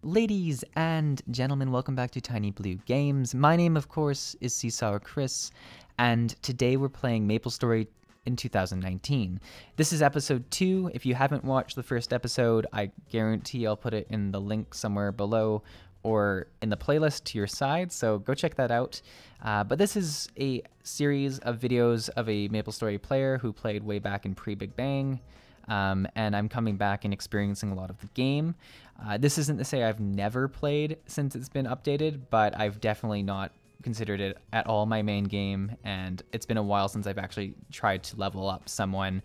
Ladies and gentlemen, welcome back to TinyBlueGames. My name, of course, is Seesaw Chris, and today we're playing Maplestory in 2019. This is episode 2. If you haven't watched the first episode, I guarantee I'll put it in the link somewhere below or in the playlist to your side, so go check that out. But this is a series of videos of a Maplestory player who played way back in pre-Big Bang. And I'm coming back and experiencing a lot of the game. This isn't to say I've never played since it's been updated, but I've definitely not considered it at all my main game, and it's been a while since I've actually tried to level up someone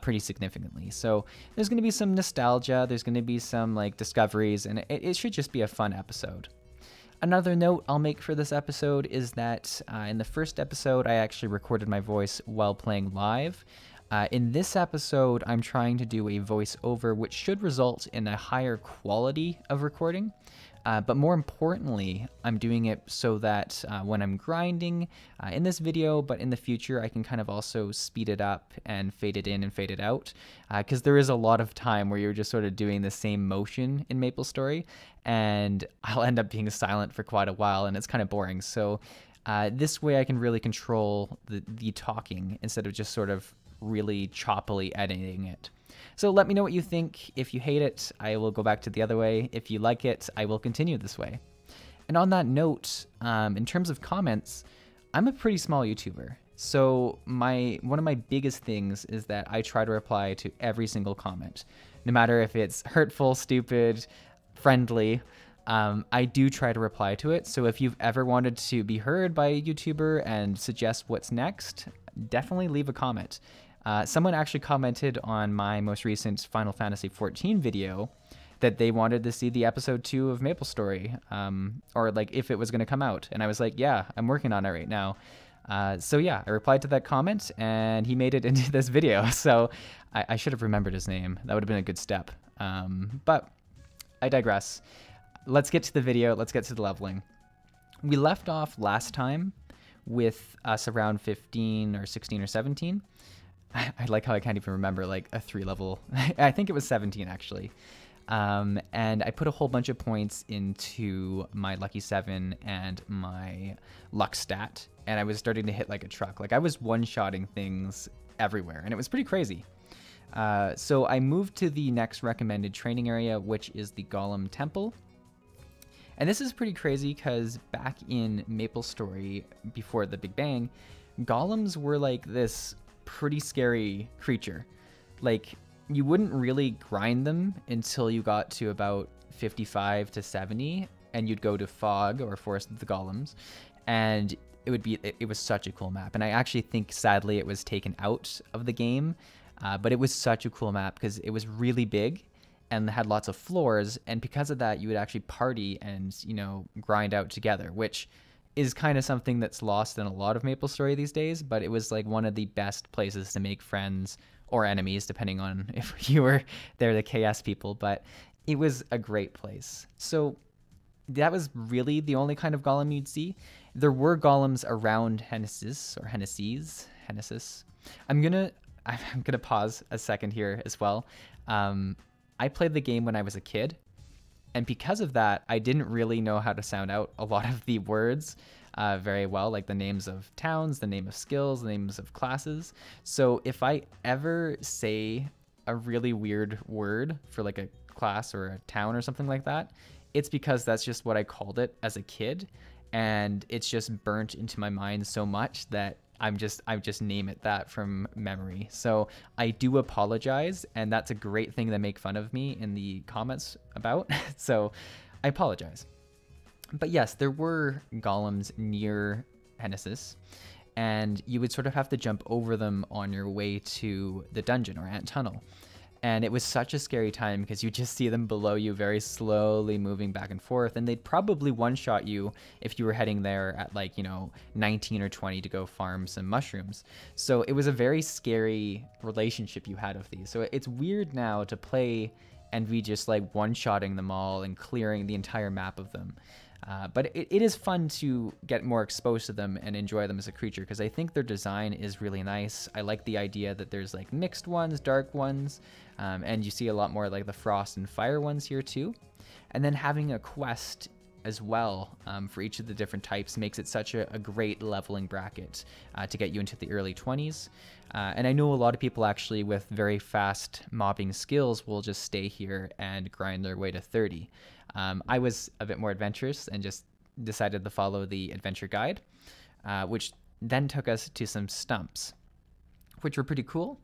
pretty significantly. So there's going to be some nostalgia, there's going to be some like discoveries, and it should just be a fun episode. Another note I'll make for this episode is that in the first episode I actually recorded my voice while playing live. In this episode, I'm trying to do a voiceover, which should result in a higher quality of recording. But more importantly, I'm doing it so that when I'm grinding in this video, but in the future, I can kind of also speed it up and fade it in and fade it out. Because there is a lot of time where you're just sort of doing the same motion in Maplestory, and I'll end up being silent for quite a while, and it's kind of boring. So this way I can really control the talking instead of just sort of really choppily editing it. So let me know what you think. If you hate it, I will go back to the other way. If you like it, I will continue this way. And on that note, in terms of comments, I'm a pretty small YouTuber. So one of my biggest things is that I try to reply to every single comment. No matter if it's hurtful, stupid, friendly, I do try to reply to it. So if you've ever wanted to be heard by a YouTuber and suggest what's next, definitely leave a comment. Someone actually commented on my most recent Final Fantasy XIV video that they wanted to see the episode 2 of Maplestory, or like if it was going to come out. And I was like, yeah, I'm working on it right now. So yeah, I replied to that comment and he made it into this video. So I should have remembered his name. That would have been a good step. But I digress. Let's get to the video. Let's get to the leveling. We left off last time with us around 15 or 16 or 17. I like how I can't even remember like a 3 level. I think it was 17 actually. And I put a whole bunch of points into my Lucky 7 and my Luck stat, and I was starting to hit like a truck. Like I was one-shotting things everywhere, and it was pretty crazy. So I moved to the next recommended training area, which is the Golem Temple. And this is pretty crazy because back in Maplestory before the Big Bang, golems were like this pretty scary creature. Like you wouldn't really grind them until you got to about 55 to 70, and you'd go to Fog or Forest of the Golems, and it was such a cool map. And I actually think sadly it was taken out of the game, but it was such a cool map because it was really big and had lots of floors, and because of that you would actually party and, you know, grind out together, which is kind of something that's lost in a lot of Maplestory these days. But it was like one of the best places to make friends or enemies, depending on if you were there the KS people, but it was a great place. So that was really the only kind of golem you'd see. There were golems around Hennessy's. I'm gonna pause a second here as well. I played the game when I was a kid, and because of that, I didn't really know how to sound out a lot of the words very well, like the names of towns, the name of skills, the names of classes. So if I ever say a really weird word for like a class or a town or something like that, it's because that's just what I called it as a kid, and it's just burnt into my mind so much that I just name it that from memory. So I do apologize, and that's a great thing to make fun of me in the comments about. So I apologize. But yes, there were golems near Hennessy's, and you would sort of have to jump over them on your way to the dungeon or ant tunnel. And it was such a scary time because you just see them below you very slowly moving back and forth, and they'd probably one-shot you if you were heading there at like, you know, 19 or 20 to go farm some mushrooms. So it was a very scary relationship you had with these. So it's weird now to play and be just like one-shotting them all and clearing the entire map of them. But it is fun to get more exposed to them and enjoy them as a creature, because I think their design is really nice. I like the idea that there's like mixed ones, dark ones, and you see a lot more like the frost and fire ones here too. And then having a quest as well for each of the different types makes it such a great leveling bracket to get you into the early 20s. And I know a lot of people actually with very fast mobbing skills will just stay here and grind their way to 30. I was a bit more adventurous and just decided to follow the adventure guide, which then took us to some stumps, which were pretty cool.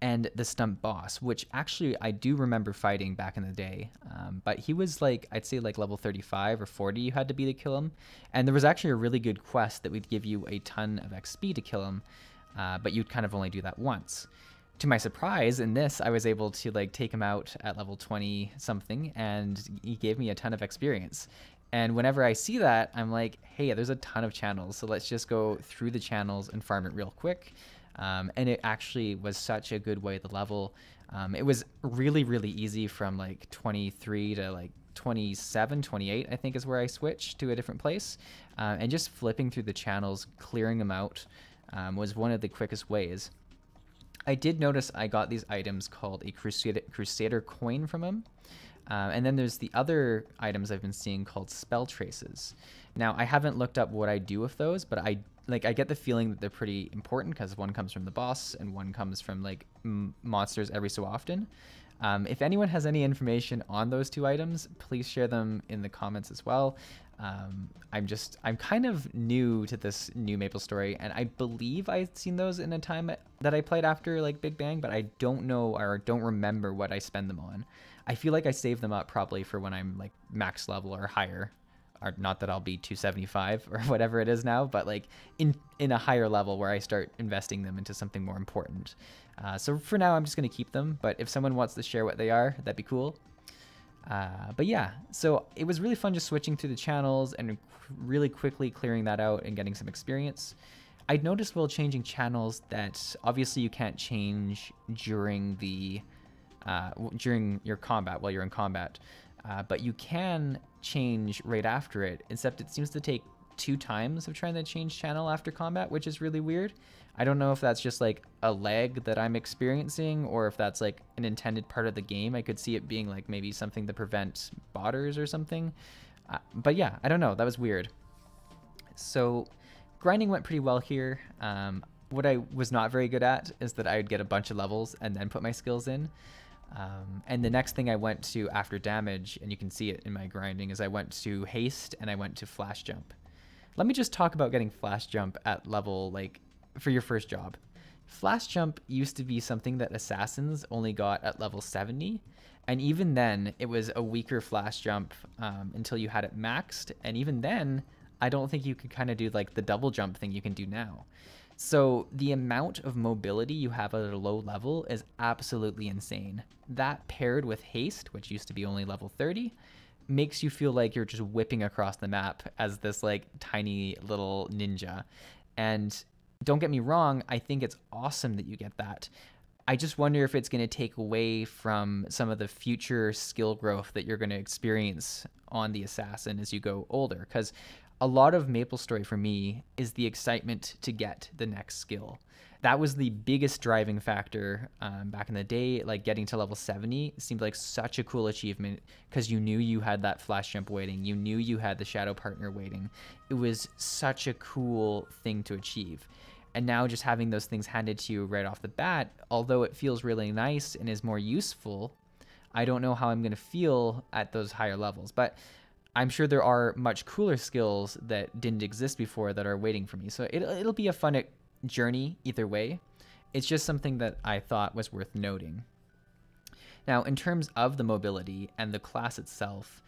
And the stump boss, which actually I do remember fighting back in the day. But he was like, I'd say like level 35 or 40 you had to be to kill him. And there was actually a really good quest that would give you a ton of XP to kill him, but you'd kind of only do that once. To my surprise, in this, I was able to like take him out at level 20 something, and he gave me a ton of experience. And whenever I see that, I'm like, hey, there's a ton of channels, so let's just go through the channels and farm it real quick. And it actually was such a good way to level. It was really, really easy from like 23 to like 27, 28, I think is where I switched to a different place. And just flipping through the channels, clearing them out was one of the quickest ways. I did notice I got these items called a Crusader coin from him. And then there's the other items I've been seeing called spell traces. Now, I haven't looked up what I do with those, but I get the feeling that they're pretty important because one comes from the boss and one comes from like monsters every so often. If anyone has any information on those two items, please share them in the comments as well. I'm kind of new to this new MapleStory, and I believe I'd seen those in a time that I played after like Big Bang, but I don't know or don't remember what I spend them on. I feel like I save them up probably for when I'm like max level or higher. Or not that I'll be 275 or whatever it is now, but like in a higher level where I start investing them into something more important. So for now, I'm just going to keep them. But if someone wants to share what they are, that'd be cool. But yeah, so it was really fun just switching through the channels and really quickly clearing that out and getting some experience. I'd noticed while changing channels that obviously you can't change during your combat, while you're in combat. But you can change right after it, except it seems to take 2 times of trying to change channel after combat, which is really weird. I don't know if that's just like a lag that I'm experiencing or if that's like an intended part of the game. I could see it being like maybe something to prevent botters or something. But yeah, I don't know. That was weird. So grinding went pretty well here. What I was not very good at is that I would get a bunch of levels and then put my skills in. And the next thing I went to after damage, and you can see it in my grinding, is I went to haste and I went to flash jump. Let me just talk about getting flash jump at level, like, for your first job. Flash jump used to be something that assassins only got at level 70, and even then it was a weaker flash jump until you had it maxed, and even then I don't think you could kind of do like the double jump thing you can do now. So the amount of mobility you have at a low level is absolutely insane. That paired with haste, which used to be only level 30, makes you feel like you're just whipping across the map as this like tiny little ninja. And don't get me wrong, I think it's awesome that you get that. I just wonder if it's going to take away from some of the future skill growth that you're going to experience on the assassin as you go older, because a lot of MapleStory for me is the excitement to get the next skill. That was the biggest driving factor back in the day. Like getting to level 70 seemed like such a cool achievement because you knew you had that flash jump waiting. You knew you had the shadow partner waiting. It was such a cool thing to achieve. And now just having those things handed to you right off the bat, although it feels really nice and is more useful, I don't know how I'm going to feel at those higher levels. But I'm sure there are much cooler skills that didn't exist before that are waiting for me. So it'll be a fun journey either way. It's just something that I thought was worth noting. Now, in terms of the mobility and the class itself,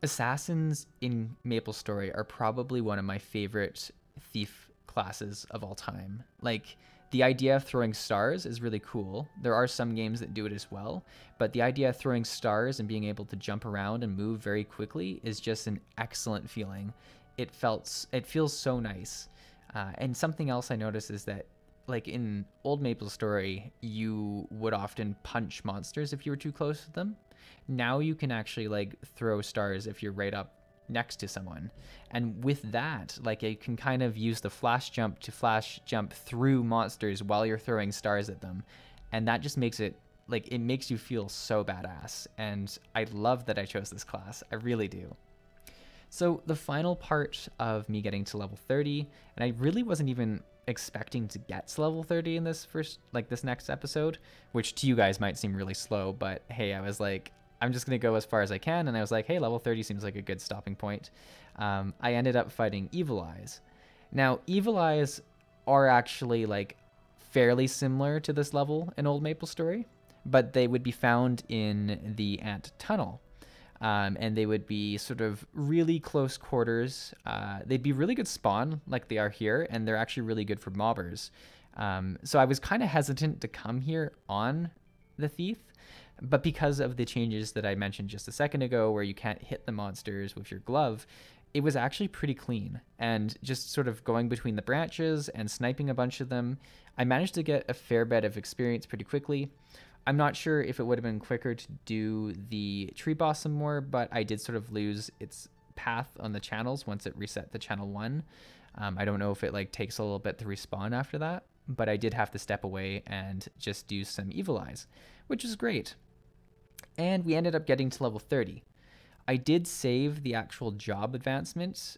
assassins in MapleStory are probably one of my favorite thief classes of all time. Like, the idea of throwing stars is really cool. There are some games that do it as well, but the idea of throwing stars and being able to jump around and move very quickly is just an excellent feeling. It feels so nice. And something else I noticed is that, like in old MapleStory, you would often punch monsters if you were too close to them. Now you can actually like throw stars if you're right up next to someone. And with that, like, you can kind of use the flash jump to flash jump through monsters while you're throwing stars at them. And that just makes it, like, it makes you feel so badass. And I love that I chose this class. I really do. So the final part of me getting to level 30, and I really wasn't even expecting to get to level 30 in this this next episode, which to you guys might seem really slow, but hey, I was like, I'm just going to go as far as I can. And I was like, hey, level 30 seems like a good stopping point. I ended up fighting Evil Eyes. Now, Evil Eyes are actually like fairly similar to this level in Old Maplestory, but they would be found in the Ant Tunnel. And they would be sort of really close quarters. They'd be really good spawn like they are here, and they're actually really good for mobbers. So I was kind of hesitant to come here on the Thief, but because of the changes that I mentioned just a second ago, where you can't hit the monsters with your glove, it was actually pretty clean. And just sort of going between the branches and sniping a bunch of them, I managed to get a fair bit of experience pretty quickly. I'm not sure if it would have been quicker to do the tree boss some more, but I did sort of lose its path on the channels once it reset to channel 1. I don't know if it like takes a little bit to respawn after that, but I did have to step away and just do some Evil Eyes, which is great. And we ended up getting to level 30. I did save the actual job advancement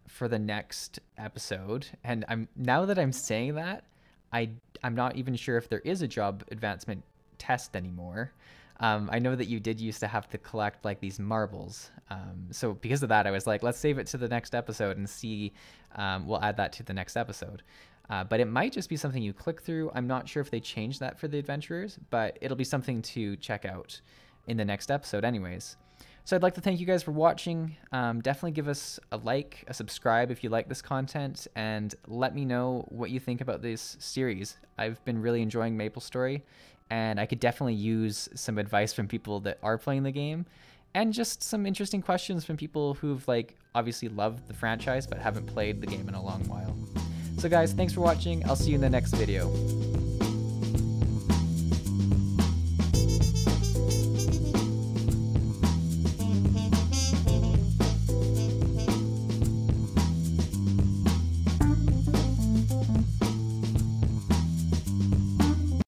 for the next episode, and now that I'm saying that, I'm not even sure if there is a job advancement test anymore. I know that you did used to have to collect like these marbles. So because of that, I was like, let's save it to the next episode and see, we'll add that to the next episode. But it might just be something you click through. I'm not sure if they changed that for the adventurers, but it'll be something to check out in the next episode anyways. So I'd like to thank you guys for watching. Definitely give us a like, a subscribe if you like this content, and let me know what you think about this series. I've been really enjoying Maplestory, and I could definitely use some advice from people that are playing the game, and just some interesting questions from people who've like obviously loved the franchise but haven't played the game in a long while. So guys, thanks for watching. I'll see you in the next video.